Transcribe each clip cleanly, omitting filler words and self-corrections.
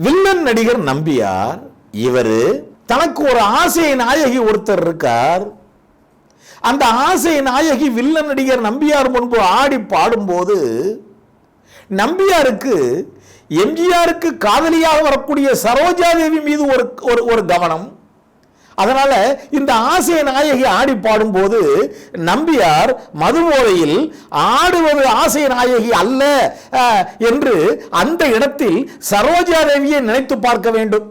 Villain நடிகர் நம்பியார் இவரு தனக்கு ஒரு ஆசை நாயகி ஒருத்தர் இருக்கார். அந்த ஆசை நாயகி வில்லன் நடிகர் நம்பியார் முன்பு ஆடி பாடும்போது நம்பியாருக்கு எம்ஜிஆருக்கு காதலியாக வரக்கூடிய சரோஜா தேவி மீது ஒரு கவனம். அதனால இந்த ஆசை நாயகி ஆடி பாடும்போது நம்பியார் மதுபோதையில் ஆடுவது ஆசை நாயகி அல்ல என்று அந்த இடத்தில் சரோஜா தேவியை நினைத்து பார்க்க வேண்டும்.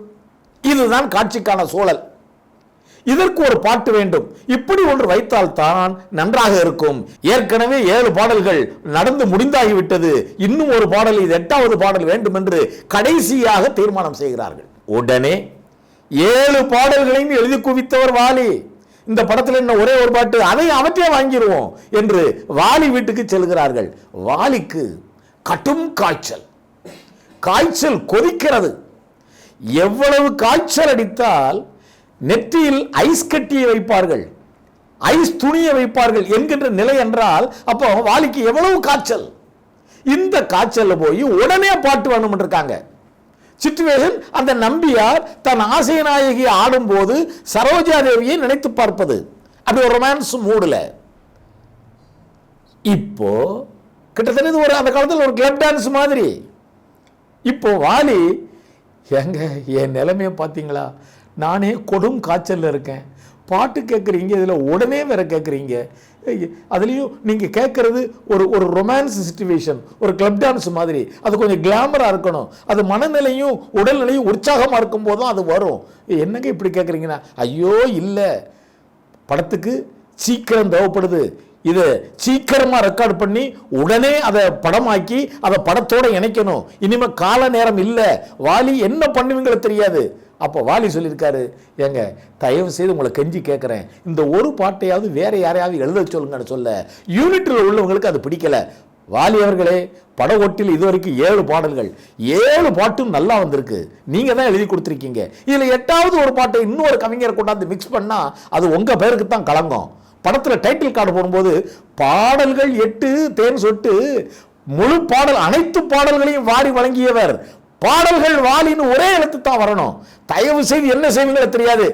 இதுதான் காட்சிக்கான சூழல். இதற்கு ஒரு பாட்டு வேண்டும். இப்படி ஒன்று வைத்தால் தான் நன்றாக இருக்கும். ஏற்கனவே 7 பாடல்கள் நடந்து முடிந்தாகிவிட்டது. இன்னும் ஒரு பாடல், இது 8வது பாடல் வேண்டும் என்று கடைசியாக தீர்மானம் செய்கிறார்கள். உடனே 7 பாடல்களையும் எழுதி குவித்தவர் வாலி. இந்த படத்தில் என்ன ஒரே ஒரு பாட்டு, அதை அவற்றே வாங்கிடுவோம் என்று வாலி வீட்டுக்கு செல்கிறார்கள். வாலிக்கு கடும் காய்ச்சல் கொதிக்கிறது. எவ்வளவு காய்ச்சல் அடித்தால் நெற்றியில் ஐஸ் கட்டியை வைப்பார்கள், ஐஸ் துணியை வைப்பார்கள் என்கின்ற நிலை என்றால் அப்போ வாலிக்கு எவ்வளவு காய்ச்சல். இந்த காய்ச்சல்ல போய் உடனே பாட்டு வேணும் இருக்காங்க. சிச்சுவேஷன், அந்த நம்பியார் தன் ஆசை நாயகி ஆடும்போது சரோஜா தேவியை நினைத்து பார்ப்பது, அப்படி ஒரு ரொமான்ஸ் மூடுல. இப்போ கிட்டத்தட்ட ஒரு அந்த காலத்தில் ஒரு கிளப் டான்ஸ் மாதிரி. இப்போ வாலி, எங்க என் நிலைமையை பார்த்தீங்களா, நானே கொடும் காய்ச்சலில் இருக்கேன், பாட்டு கேட்குறீங்க, இதில் உடனே வேற கேட்குறீங்க, அதுலேயும் நீங்கள் கேட்குறது ஒரு ரொமான்ஸ் சிச்சுவேஷன், ஒரு கிளப் டான்ஸ் மாதிரி, அது கொஞ்சம் கிளாமராக இருக்கணும், அது மனநிலையும் உடல்நிலையும் உற்சாகமாக இருக்கும்போது தான் அது வரும். என்னங்க இப்படி கேட்குறீங்கன்னா, ஐயோ இல்லை, படத்துக்கு சீக்கிரம் தேவைப்படுது, இதை சீக்கிரமாக ரெக்கார்ட் பண்ணி உடனே அதை படமாக்கி அதை படத்தோடு இணைக்கணும், இனிமேல் கால நேரம் இல்லை, வாலி என்ன பண்ணுவீங்களோ தெரியாது. அப்போ வாலி சொல்லியிருக்காரு, ஏங்க தயவு செய்து உங்களை கெஞ்சி கேட்குறேன், இந்த ஒரு பாட்டையாவது வேற யாரையாவது எழுத சொல்லுங்கன்னு சொல்ல யூனிட்டில் உள்ளவங்களுக்கு அது பிடிக்கல. வாலி அவர்களே, பட ஒட்டில் இதுவரைக்கும் 7 பாடல்கள், 7 பாட்டும் நல்லா வந்திருக்கு, நீங்கள் தான் எழுதி கொடுத்துருக்கீங்க. இதில் 8வது ஒரு பாட்டை இன்னொரு கவிஞரை கொண்டாந்து மிக்ஸ் பண்ணால் அது உங்கள் பேருக்கு தான் களங்கம். படத்தில் டைட்டில் கார்டு போடும்போது பாடல்கள் 8 தேன் சொட்டு, முழு பாடல் அனைத்து பாடல்களையும் வாரி வழங்கியவர், பாடல்கள் வாலின்னு ஒரே எழுத்து தான் வரணும். தயவு செய்து என்ன செய்வீங்களோ தெரியாது,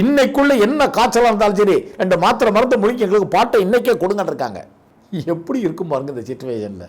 இன்னைக்குள்ள என்ன காய்ச்சலாக இருந்தாலும் சரி 2 மாத்திரை மருந்து முடிக்க எங்களுக்கு பாட்டை இன்னைக்கே கொடுங்கன்னு இருக்காங்க. எப்படி இருக்கும் பாருங்க இந்த சிச்சுவேஷன்ல.